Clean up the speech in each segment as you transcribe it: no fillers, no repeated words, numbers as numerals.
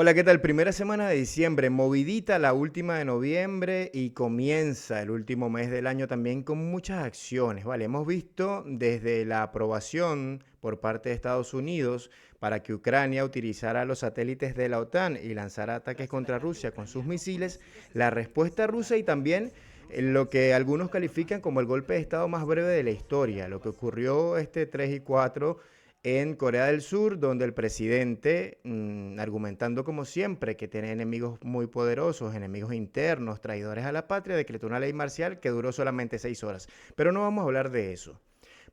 Hola, ¿qué tal? Primera semana de diciembre, movidita la última de noviembre y comienza el último mes del año también con muchas acciones, ¿vale? Hemos visto desde la aprobación por parte de Estados Unidos para que Ucrania utilizara los satélites de la OTAN y lanzara ataques contra Rusia con sus misiles, la respuesta rusa y también lo que algunos califican como el golpe de Estado más breve de la historia, lo que ocurrió este 3 y 4 en Corea del Sur, donde el presidente, argumentando como siempre que tiene enemigos muy poderosos, enemigos internos, traidores a la patria, decretó una ley marcial que duró solamente 6 horas. Pero no vamos a hablar de eso.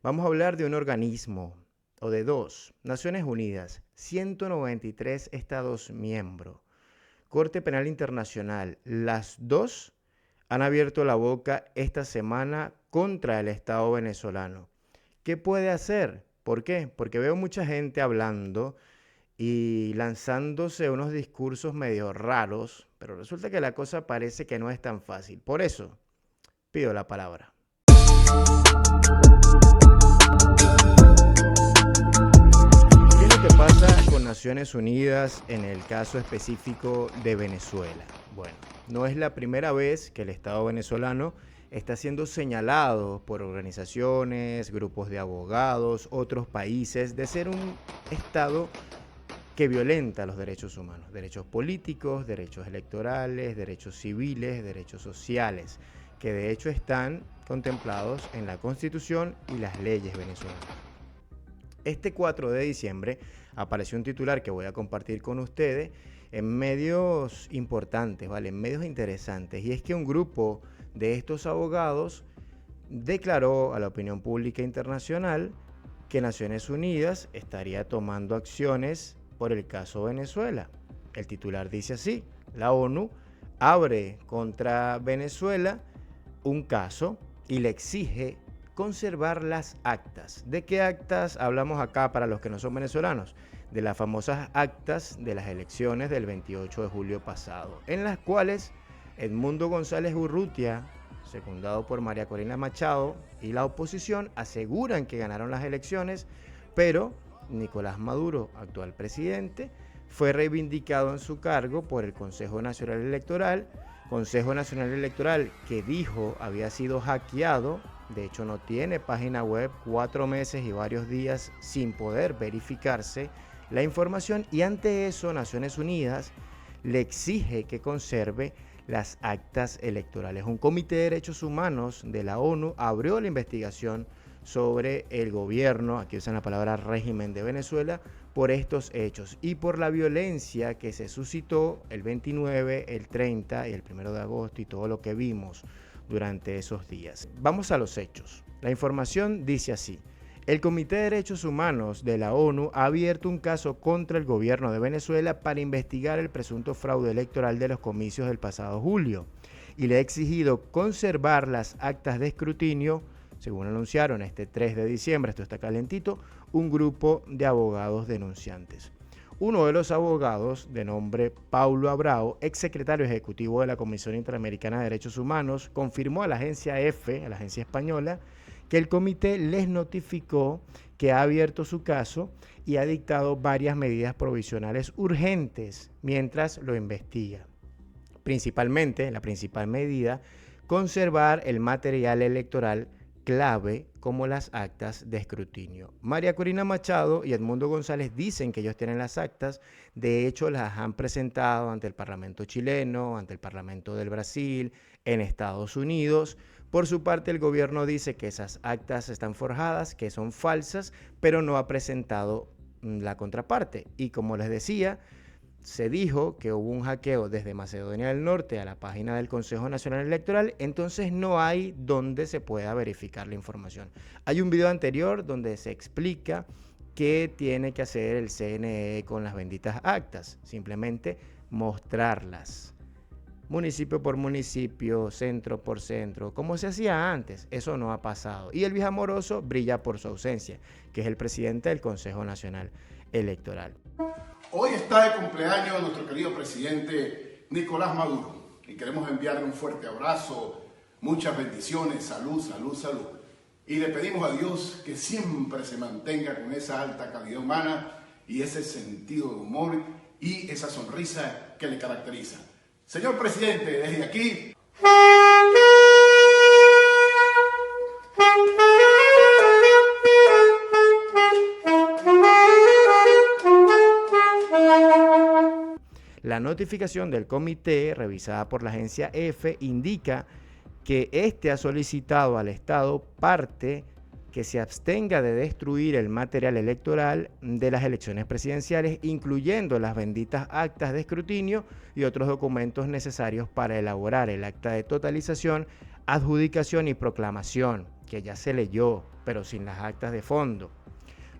Vamos a hablar de un organismo, o de dos, Naciones Unidas, 193 estados miembros, Corte Penal Internacional. Las dos han abierto la boca esta semana contra el Estado venezolano. ¿Qué puede hacer? ¿Por qué? Porque veo mucha gente hablando y lanzándose unos discursos medio raros, pero resulta que la cosa parece que no es tan fácil. Por eso, pido la palabra. ¿Qué es lo que pasa con Naciones Unidas en el caso específico de Venezuela? Bueno, no es la primera vez que el Estado venezolano está siendo señalado por organizaciones, grupos de abogados, otros países, de ser un Estado que violenta los derechos humanos, derechos políticos, derechos electorales, derechos civiles, derechos sociales, que de hecho están contemplados en la Constitución y las leyes venezolanas. Este 4 de diciembre apareció un titular que voy a compartir con ustedes en medios importantes, ¿vale? En medios interesantes, y es que un grupo de estos abogados declaró a la opinión pública internacional que Naciones Unidas estaría tomando acciones por el caso Venezuela. El titular dice así: la ONU abre contra Venezuela un caso y le exige conservar las actas. ¿De qué actas hablamos acá para los que no son venezolanos? De las famosas actas de las elecciones del 28 de julio pasado, en las cuales Edmundo González Urrutia, secundado por María Corina Machado, y la oposición aseguran que ganaron las elecciones, pero Nicolás Maduro, actual presidente, fue reivindicado en su cargo por el Consejo Nacional Electoral que dijo había sido hackeado. De hecho, no tiene página web, 4 meses y varios días sin poder verificarse la información, y ante eso Naciones Unidas le exige que conserve las actas electorales. Un comité de derechos humanos de la ONU abrió la investigación sobre el gobierno, aquí usan la palabra régimen de Venezuela, por estos hechos y por la violencia que se suscitó el 29, el 30 y el 1 de agosto y todo lo que vimos durante esos días. Vamos a los hechos. La información dice así: el Comité de Derechos Humanos de la ONU ha abierto un caso contra el gobierno de Venezuela para investigar el presunto fraude electoral de los comicios del pasado julio y le ha exigido conservar las actas de escrutinio, según anunciaron este 3 de diciembre, esto está calentito, un grupo de abogados denunciantes. Uno de los abogados, de nombre Paulo Abrao, exsecretario ejecutivo de la Comisión Interamericana de Derechos Humanos, confirmó a la agencia EFE, a la agencia española, que el comité les notificó que ha abierto su caso y ha dictado varias medidas provisionales urgentes mientras lo investiga. Principalmente, la principal medida, conservar el material electoral clave como las actas de escrutinio. María Corina Machado y Edmundo González dicen que ellos tienen las actas, de hecho las han presentado ante el Parlamento chileno, ante el Parlamento del Brasil, en Estados Unidos. Por su parte, el gobierno dice que esas actas están forjadas, que son falsas, pero no ha presentado la contraparte. Y como les decía, se dijo que hubo un hackeo desde Macedonia del Norte a la página del Consejo Nacional Electoral, entonces no hay donde se pueda verificar la información. Hay un video anterior donde se explica qué tiene que hacer el CNE con las benditas actas, simplemente mostrarlas. Municipio por municipio, centro por centro, como se hacía antes. Eso no ha pasado. Y el viejo amoroso brilla por su ausencia, que es el presidente del Consejo Nacional Electoral. Hoy está de cumpleaños nuestro querido presidente Nicolás Maduro y queremos enviarle un fuerte abrazo, muchas bendiciones, salud, salud, salud. Y le pedimos a Dios que siempre se mantenga con esa alta calidad humana y ese sentido de humor y esa sonrisa que le caracteriza. Señor presidente, desde aquí... La notificación del comité, revisada por la agencia EFE, indica que éste ha solicitado al Estado parte que se abstenga de destruir el material electoral de las elecciones presidenciales, incluyendo las benditas actas de escrutinio y otros documentos necesarios para elaborar el acta de totalización, adjudicación y proclamación, que ya se leyó, pero sin las actas de fondo.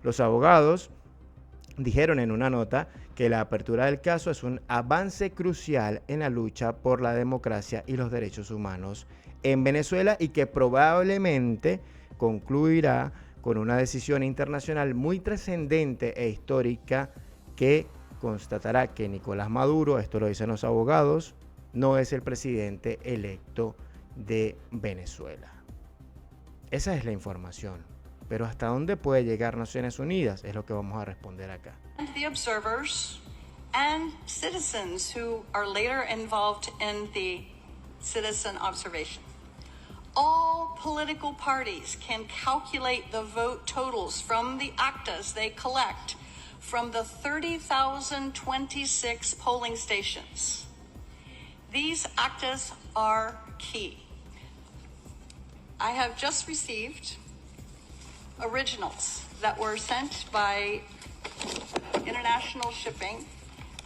Los abogados dijeron en una nota que la apertura del caso es un avance crucial en la lucha por la democracia y los derechos humanos en Venezuela y que probablemente concluirá con una decisión internacional muy trascendente e histórica que constatará que Nicolás Maduro, esto lo dicen los abogados, no es el presidente electo de Venezuela. Esa es la información. Pero ¿hasta dónde puede llegar Naciones Unidas? Es lo que vamos a responder acá. The observers and citizens who are later involved in the citizen observation. All political parties can calculate the vote totals from the actas they collect from the 30,026 polling stations. These actas are key. I have just received originals that were sent by international shipping,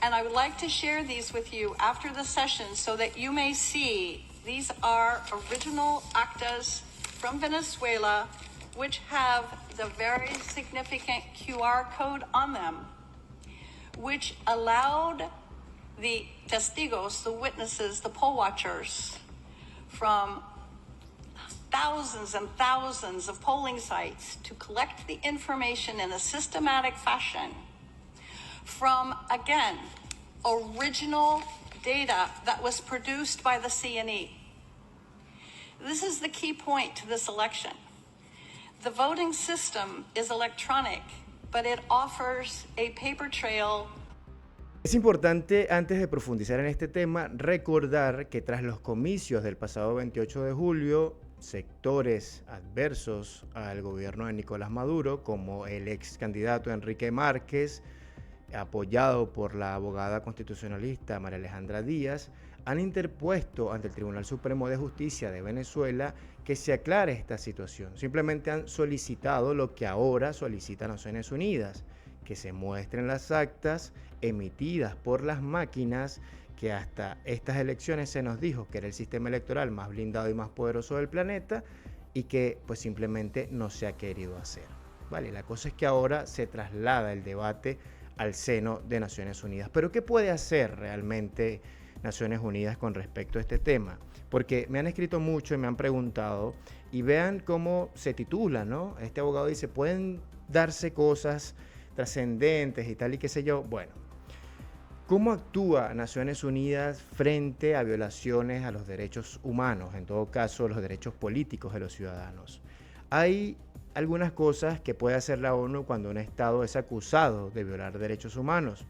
and I would like to share these with you after the session so that you may see these are original actas from Venezuela which have the very significant QR code on them, which allowed the testigos, the witnesses, the poll watchers from thousands and thousands of polling sites to collect the information in a systematic fashion from, again, original data that was produced by the CNE. This is the key point to this election. The voting system is electronic, but it offers a paper trail. Es importante, antes de profundizar en este tema, recordar que tras los comicios del pasado 28 de julio, sectores adversos al gobierno de Nicolás Maduro, como el ex candidato Enrique Márquez, apoyado por la abogada constitucionalista María Alejandra Díaz, han interpuesto ante el Tribunal Supremo de Justicia de Venezuela que se aclare esta situación. Simplemente han solicitado lo que ahora solicita Naciones Unidas, que se muestren las actas emitidas por las máquinas que hasta estas elecciones se nos dijo que era el sistema electoral más blindado y más poderoso del planeta y que pues simplemente no se ha querido hacer. Vale, la cosa es que ahora se traslada el debate al seno de Naciones Unidas. Pero ¿qué puede hacer realmente Naciones Unidas con respecto a este tema? Porque me han escrito mucho y me han preguntado y vean cómo se titula, ¿no? Este abogado dice, pueden darse cosas trascendentes y tal y qué sé yo. Bueno, ¿cómo actúa Naciones Unidas frente a violaciones a los derechos humanos, en todo caso los derechos políticos de los ciudadanos? Hay algunas cosas que puede hacer la ONU cuando un Estado es acusado de violar derechos humanos.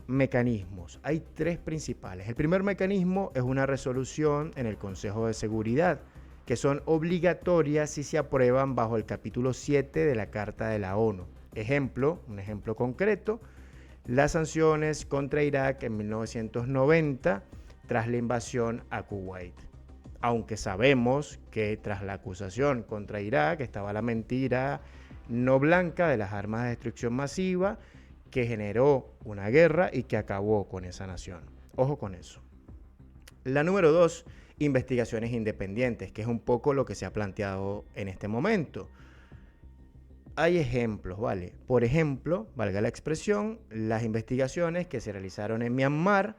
Mecanismos. Hay tres principales. El primer mecanismo es una resolución en el Consejo de Seguridad, que son obligatorias si se aprueban bajo el capítulo 7 de la Carta de la ONU. Un ejemplo concreto, las sanciones contra Irak en 1990 tras la invasión a Kuwait. Aunque sabemos que tras la acusación contra Irak estaba la mentira no blanca de las armas de destrucción masiva que generó una guerra y que acabó con esa nación. Ojo con eso. La número 2, investigaciones independientes, que es un poco lo que se ha planteado en este momento. Hay ejemplos, ¿vale? Por ejemplo, valga la expresión, las investigaciones que se realizaron en Myanmar,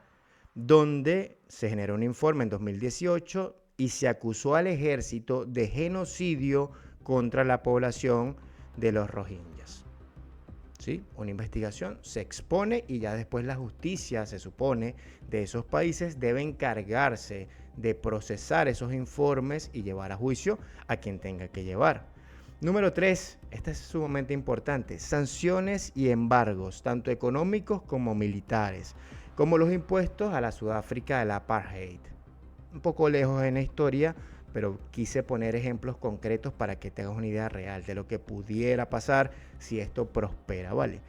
donde se generó un informe en 2018 y se acusó al ejército de genocidio contra la población de los rohingyas. ¿Sí? Una investigación se expone y ya después la justicia, se supone, de esos países debe encargarse de procesar esos informes y llevar a juicio a quien tenga que llevar. Número 3, esta es sumamente importante, sanciones y embargos, tanto económicos como militares, como los impuestos a la Sudáfrica del apartheid. Un poco lejos en la historia, pero quise poner ejemplos concretos para que te hagas una idea real de lo que pudiera pasar si esto prospera, ¿vale?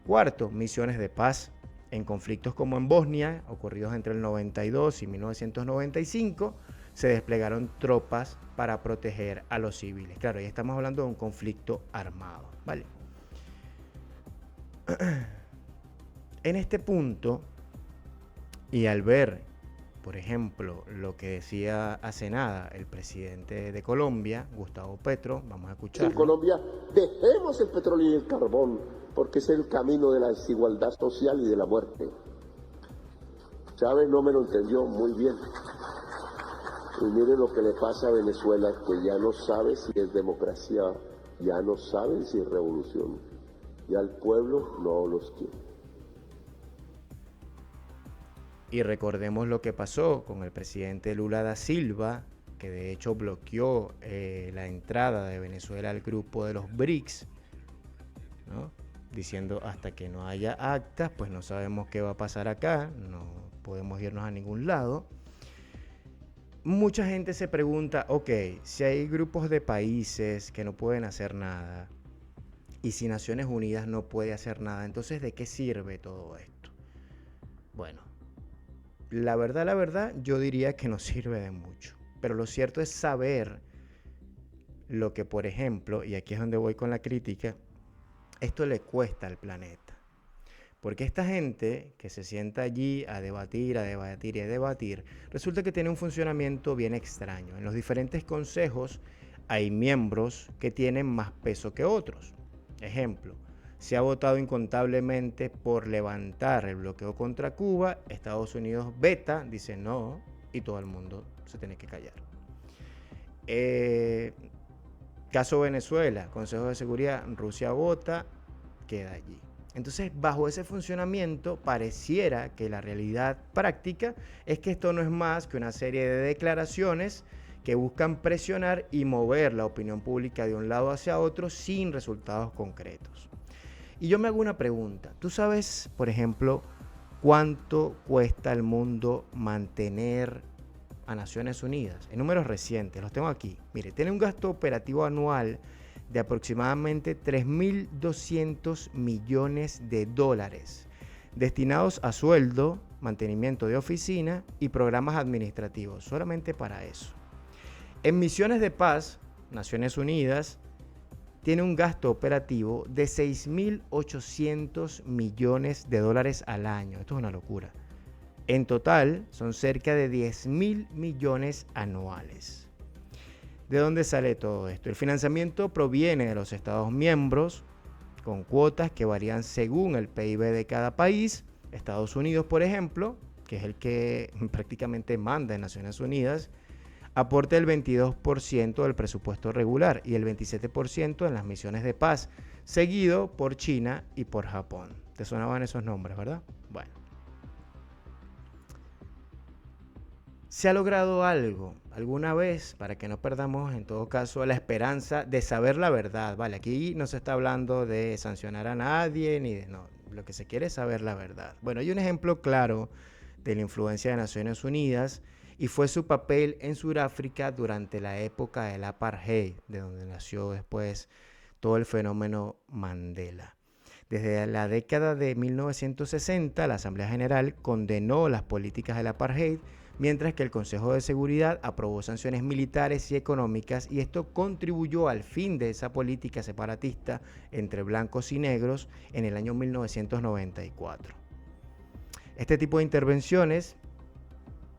Cuarto, misiones de paz. En conflictos como en Bosnia, ocurridos entre el 92 y 1995, se desplegaron tropas para proteger a los civiles. Claro, ya estamos hablando de un conflicto armado, ¿vale? En este punto, y al ver, por ejemplo, lo que decía hace nada el presidente de Colombia, Gustavo Petro, vamos a escucharlo. En Colombia, dejemos el petróleo y el carbón, porque es el camino de la desigualdad social y de la muerte. Chávez no me lo entendió muy bien. Y miren lo que le pasa a Venezuela, que ya no sabe si es democracia, ya no saben si es revolución. Ya el pueblo no los quiere. Y recordemos lo que pasó con el presidente Lula da Silva, que de hecho bloqueó la entrada de Venezuela al grupo de los BRICS, ¿no? Diciendo hasta que no haya actas, pues no sabemos qué va a pasar acá, no podemos irnos a ningún lado. Mucha gente se pregunta, ok, si hay grupos de países que no pueden hacer nada y si Naciones Unidas no puede hacer nada, entonces ¿de qué sirve todo esto? Bueno, la verdad, yo diría que no sirve de mucho. Pero lo cierto es saber lo que, por ejemplo, y aquí es donde voy con la crítica, esto le cuesta al planeta. Porque esta gente que se sienta allí a debatir y a debatir, resulta que tiene un funcionamiento bien extraño. En los diferentes consejos hay miembros que tienen más peso que otros. Ejemplo, se ha votado incontablemente por levantar el bloqueo contra Cuba, Estados Unidos veta, dice no, y todo el mundo se tiene que callar. Caso Venezuela, Consejo de Seguridad, Rusia vota, queda allí. Entonces, bajo ese funcionamiento, pareciera que la realidad práctica es que esto no es más que una serie de declaraciones que buscan presionar y mover la opinión pública de un lado hacia otro sin resultados concretos. Y yo me hago una pregunta. ¿Tú sabes, por ejemplo, cuánto cuesta al mundo mantener a Naciones Unidas? En números recientes, los tengo aquí. Mire, tiene un gasto operativo anual de aproximadamente 3.200 millones de dólares destinados a sueldo, mantenimiento de oficina y programas administrativos, solamente para eso. En misiones de paz, Naciones Unidas tiene un gasto operativo de 6.800 millones de dólares al año. Esto es una locura. En total, son cerca de 10.000 millones anuales. ¿De dónde sale todo esto? El financiamiento proviene de los Estados miembros, con cuotas que varían según el PIB de cada país. Estados Unidos, por ejemplo, que es el que prácticamente manda en Naciones Unidas, aporta el 22% del presupuesto regular y el 27% en las misiones de paz, seguido por China y por Japón. ¿Te sonaban esos nombres, verdad? Bueno. ¿Se ha logrado algo alguna vez para que no perdamos en todo caso la esperanza de saber la verdad? Vale, aquí no se está hablando de sancionar a nadie ni de no, lo que se quiere es saber la verdad. Bueno, hay un ejemplo claro de la influencia de Naciones Unidas y fue su papel en Sudáfrica durante la época del apartheid, de donde nació después todo el fenómeno Mandela. Desde la década de 1960, la Asamblea General condenó las políticas del apartheid, mientras que el Consejo de Seguridad aprobó sanciones militares y económicas, y esto contribuyó al fin de esa política separatista entre blancos y negros en el año 1994. Este tipo de intervenciones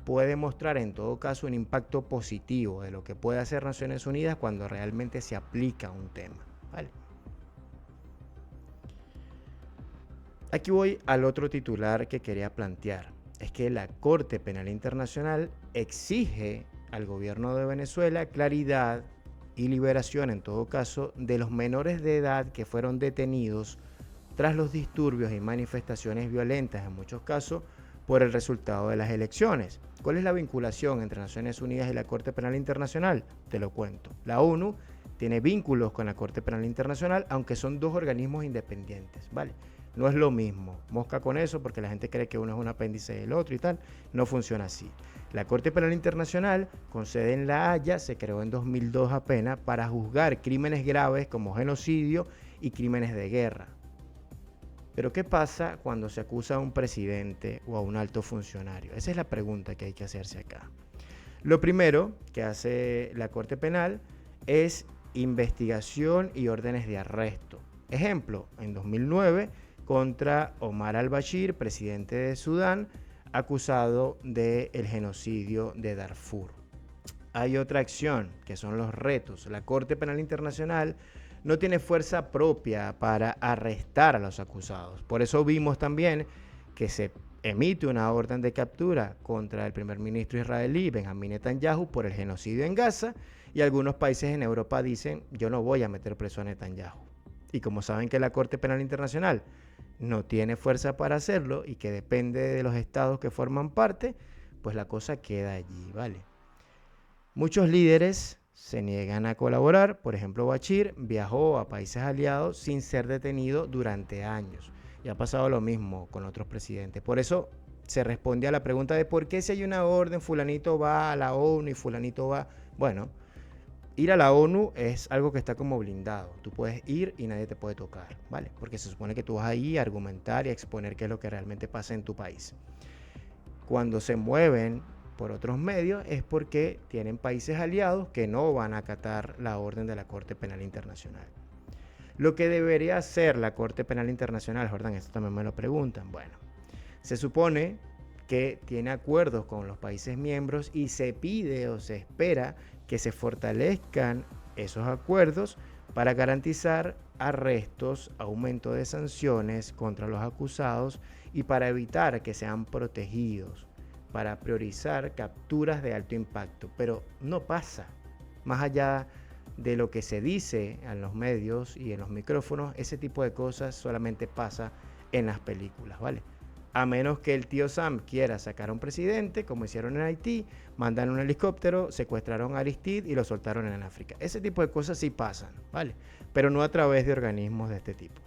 puede mostrar en todo caso un impacto positivo de lo que puede hacer Naciones Unidas cuando realmente se aplica un tema, ¿vale? Aquí voy al otro titular que quería plantear. Es que la Corte Penal Internacional exige al gobierno de Venezuela claridad y liberación, en todo caso, de los menores de edad que fueron detenidos tras los disturbios y manifestaciones violentas, en muchos casos, por el resultado de las elecciones. ¿Cuál es la vinculación entre Naciones Unidas y la Corte Penal Internacional? Te lo cuento. La ONU tiene vínculos con la Corte Penal Internacional, aunque son dos organismos independientes, ¿vale? No es lo mismo. Mosca con eso porque la gente cree que uno es un apéndice del otro y tal. No funciona así. La Corte Penal Internacional, con sede en La Haya, se creó en 2002 apenas para juzgar crímenes graves como genocidio y crímenes de guerra. Pero ¿qué pasa cuando se acusa a un presidente o a un alto funcionario? Esa es la pregunta que hay que hacerse acá. Lo primero que hace la Corte Penal es investigación y órdenes de arresto. Ejemplo, en 2009 contra Omar al-Bashir, presidente de Sudán, acusado del genocidio de Darfur. Hay otra acción, que son los retos. La Corte Penal Internacional no tiene fuerza propia para arrestar a los acusados. Por eso vimos también que se emite una orden de captura contra el primer ministro israelí, Benjamín Netanyahu, por el genocidio en Gaza, y algunos países en Europa dicen, yo no voy a meter preso a Netanyahu. Y como saben que la Corte Penal Internacional no tiene fuerza para hacerlo y que depende de los estados que forman parte, pues la cosa queda allí, ¿vale? Muchos líderes se niegan a colaborar. Por ejemplo, Bashir viajó a países aliados sin ser detenido durante años. Y ha pasado lo mismo con otros presidentes. Por eso se responde a la pregunta de por qué si hay una orden, fulanito va a la ONU y fulanito va... Bueno, ir a la ONU es algo que está como blindado. Tú puedes ir y nadie te puede tocar, ¿vale? Porque se supone que tú vas ahí a argumentar y a exponer qué es lo que realmente pasa en tu país. Cuando se mueven por otros medios es porque tienen países aliados que no van a acatar la orden de la Corte Penal Internacional. Lo que debería hacer la Corte Penal Internacional, Jordán, esto también me lo preguntan. Bueno, se supone que tiene acuerdos con los países miembros y se pide o se espera que se fortalezcan esos acuerdos para garantizar arrestos, aumento de sanciones contra los acusados y para evitar que sean protegidos, para priorizar capturas de alto impacto. Pero no pasa. Más allá de lo que se dice en los medios y en los micrófonos, ese tipo de cosas solamente pasa en las películas, ¿vale? A menos que el tío Sam quiera sacar a un presidente, como hicieron en Haití, mandan un helicóptero, secuestraron a Aristide y lo soltaron en África. Ese tipo de cosas sí pasan, ¿vale? Pero no a través de organismos de este tipo.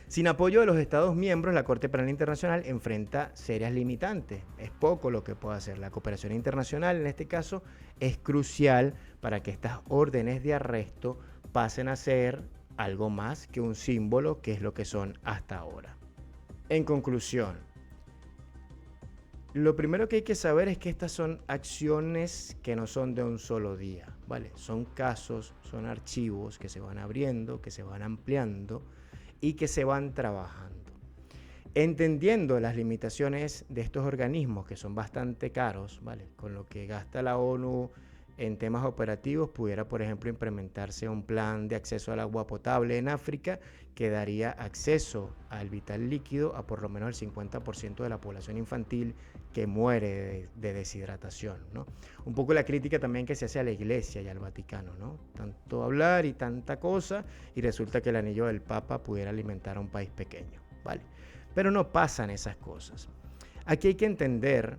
Sin apoyo de los Estados miembros, la Corte Penal Internacional enfrenta serias limitantes. Es poco lo que puede hacer. La cooperación internacional, en este caso, es crucial para que estas órdenes de arresto pasen a ser algo más que un símbolo, que es lo que son hasta ahora. En conclusión, lo primero que hay que saber es que estas son acciones que no son de un solo día, ¿vale? Son casos, son archivos que se van abriendo, que se van ampliando y que se van trabajando. Entendiendo las limitaciones de estos organismos que son bastante caros, ¿vale? Con lo que gasta la ONU en temas operativos, pudiera, por ejemplo, implementarse un plan de acceso al agua potable en África que daría acceso al vital líquido a por lo menos el 50% de la población infantil que muere de deshidratación, ¿no? Un poco la crítica también que se hace a la Iglesia y al Vaticano, ¿no? Tanto hablar y tanta cosa, y resulta que el anillo del Papa pudiera alimentar a un país pequeño, ¿vale? Pero no pasan esas cosas. Aquí hay que entender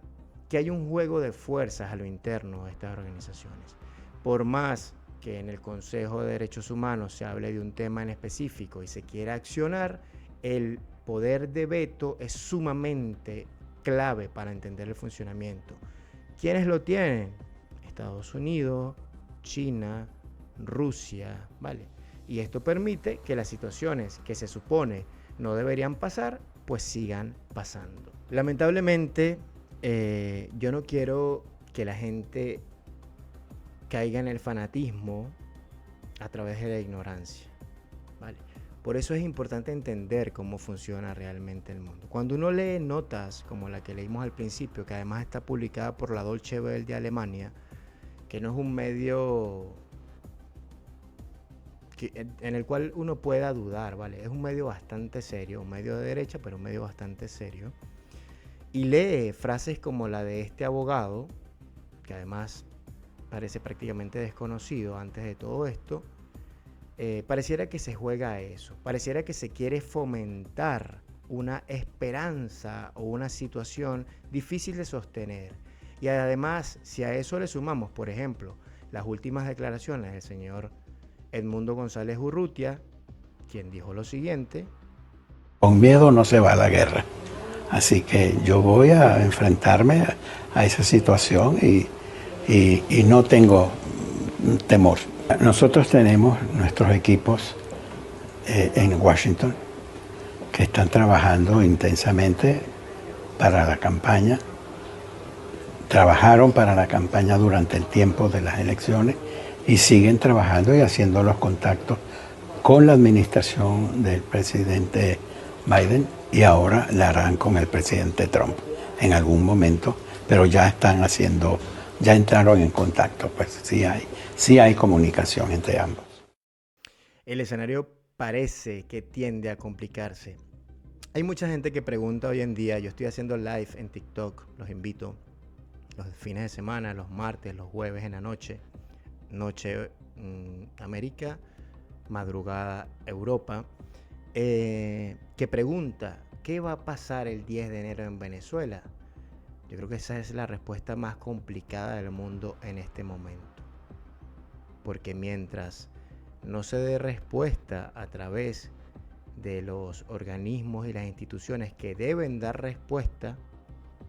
que hay un juego de fuerzas a lo interno de estas organizaciones. Por más que en el Consejo de Derechos Humanos se hable de un tema en específico y se quiera accionar, el poder de veto es sumamente clave para entender el funcionamiento. ¿Quiénes lo tienen? Estados Unidos, China, Rusia, ¿vale? Y esto permite que las situaciones que se supone no deberían pasar, pues sigan pasando. Lamentablemente, yo no quiero que la gente caiga en el fanatismo a través de la ignorancia, ¿vale? Por eso es importante entender cómo funciona realmente el mundo. Cuando uno lee notas como la que leímos al principio, que además está publicada por la Deutsche Welle de Alemania, que no es un medio en el cual uno pueda dudar, ¿vale? Es un medio bastante serio, un medio de derecha, pero un medio bastante serio. Y lee frases como la de este abogado, que además parece prácticamente desconocido antes de todo esto, pareciera que se juega a eso, pareciera que se quiere fomentar una esperanza o una situación difícil de sostener. Y además, si a eso le sumamos, por ejemplo, las últimas declaraciones del señor Edmundo González Urrutia, quien dijo lo siguiente: con miedo no se va a la guerra. Así que yo voy a enfrentarme a esa situación y no tengo temor. Nosotros tenemos nuestros equipos en Washington que están trabajando intensamente para la campaña. Trabajaron para la campaña durante el tiempo de las elecciones y siguen trabajando y haciendo los contactos con la administración del presidente Biden, y ahora la harán con el presidente Trump en algún momento, pero ya están haciendo, ya entraron en contacto, pues sí hay comunicación entre ambos. El escenario parece que tiende a complicarse. Hay mucha gente que pregunta hoy en día, yo estoy haciendo live en TikTok, los invito, los fines de semana, los martes, los jueves en la noche América, madrugada Europa, que pregunta, ¿qué va a pasar el 10 de enero en Venezuela? Yo creo que esa es la respuesta más complicada del mundo en este momento. Porque mientras no se dé respuesta a través de los organismos y las instituciones que deben dar respuesta,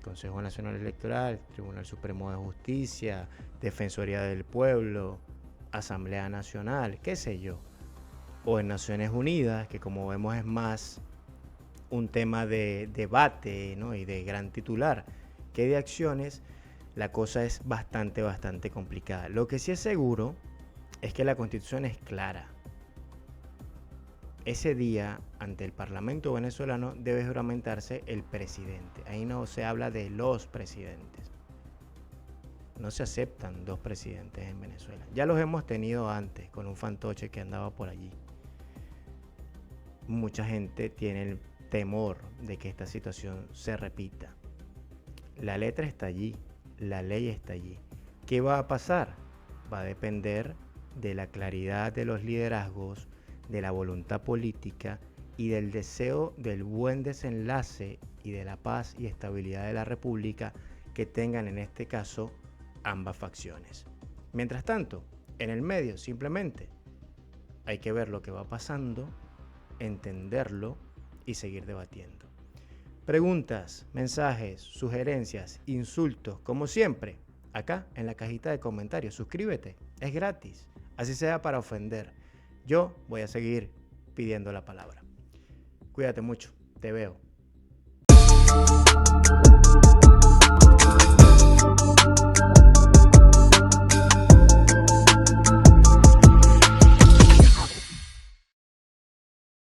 Consejo Nacional Electoral, Tribunal Supremo de Justicia, Defensoría del Pueblo, Asamblea Nacional, qué sé yo, o en Naciones Unidas, que como vemos es más un tema de debate, ¿no?, y de gran titular que de acciones, la cosa es bastante complicada. Lo que sí es seguro es que la Constitución es clara. Ese día, ante el Parlamento venezolano, debe juramentarse el presidente. Ahí no se habla de los presidentes. No se aceptan dos presidentes en Venezuela. Ya los hemos tenido antes, con un fantoche que andaba por allí. Mucha gente tiene el temor de que esta situación se repita. La letra está allí, la ley está allí. ¿Qué va a pasar? Va a depender de la claridad de los liderazgos, de la voluntad política y del deseo del buen desenlace y de la paz y estabilidad de la República que tengan en este caso ambas facciones. Mientras tanto, en el medio simplemente hay que ver lo que va pasando, entenderlo y seguir debatiendo. Preguntas, mensajes, sugerencias, insultos, como siempre, acá en la cajita de comentarios. Suscríbete, es gratis, así sea para ofender. Yo voy a seguir pidiendo la palabra. Cuídate mucho, te veo.